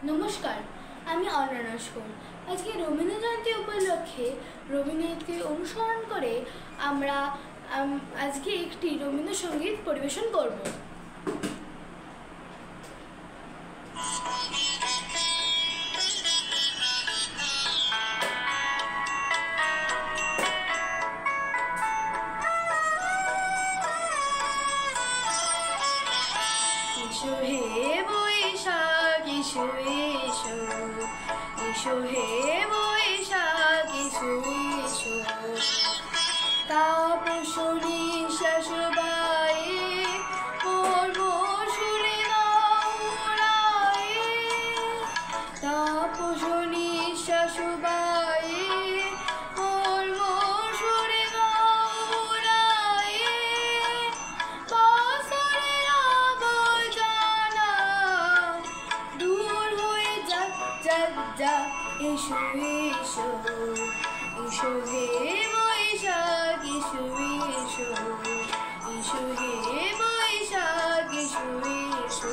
নমস্কার, আমি অনন্যা নস্কর। আজকে রবীন্দ্র জয়ন্তী উপলক্ষে রবীন্দ্রনাথকে অনুসরণ করে আমরা আজকে একটি রবীন্দ্রসঙ্গীত পরিবেশন করব। এসো হে বৈশাখ এসো এসো, এসো হে বৈশাখ এসো এসো, তাপসী নিঃশ্বাস বায়ে মোর সুরে গায়ে, তাপসী নিঃশ্বাস বায়ে মোর সুরে গায়ে, বছরের আবর্জনা দূর হয়ে যাক যাক যাক। এসো এসো, এসো হে বৈশাখ এসো এসো, এসো হে বৈশাখ এসো এসো।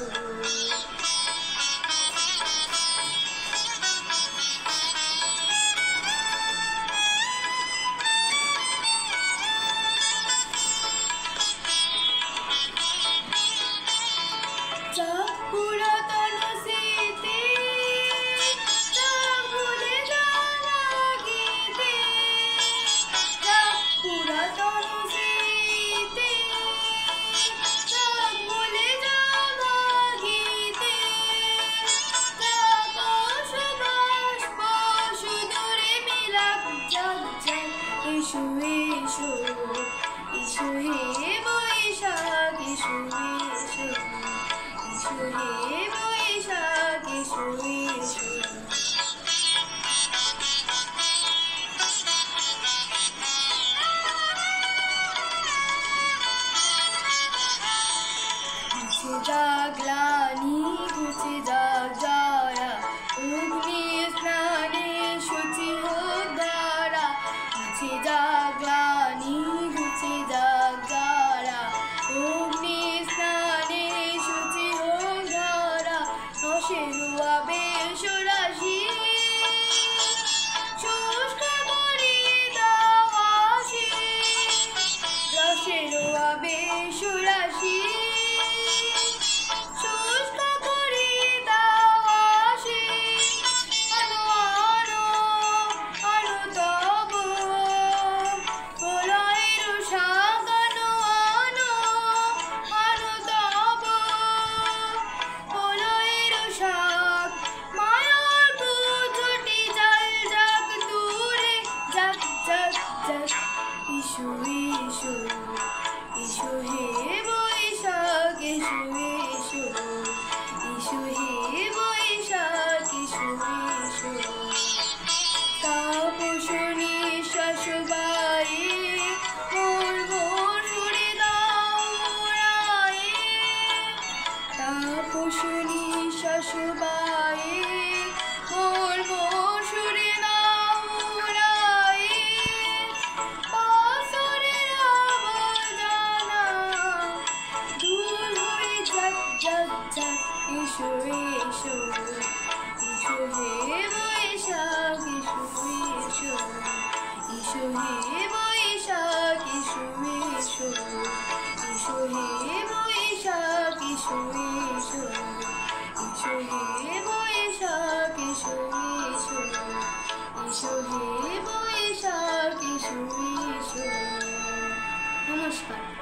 যাক পুরাতন স্মৃতি, যাক ভুলে যাওয়া গীতি, যাক পুরাতন স্মৃতি, যাক ভুলে যাওয়া গীতি, যাক অশুভ সুদূরে মিলাক যাক যাক। এসো এসো, এসো হে বৈশাখ এসো এসো, এসো হে বৈশাখ এসো এসো। ঘুচে যাক গ্লানি ঘুচে যাক জরা, অগ্নি স্নানে শুচি হোক ধারা। ঘুচে যাক গ্লানি ঘুচে যাক জরা, অগ্নি স্নানে শুচি হোক ধারা। রসের আবেশ রাশি শুষ্ক করি দাও আসি, রসের আবেশ রাশি শুষ্ক করি দাও আসি। আনো আনো আনো তব প্রলয়ের শাক, আনো আনো আনো তব প্রলয়ের শাক। মায়ার পুজোটি জাল যাক দূরে যাক যাক যাক। এসো এসো, এসো হে বৈশাখ এসো এসো, এসো হে বৈশাখ এসো এসো। তাপসী নিঃশ্বাস বায়ে মোর সুরে গায়ে, তাপসী নিঃশ্বাস বায়ে মোর সুরে গায়ে, বছরের আবর্জনা দূর হয়ে যাক যাক যাক। এসো এসো, এসো হে বৈশাখ এসো এসো, এসো হে বৈশাখ এসো এসো, এসো হে বৈশাখ এসো এসো, এসো হে বৈশাখ এসো এসো, এসো হে বৈশাখ এসো এসো। নমস্কার।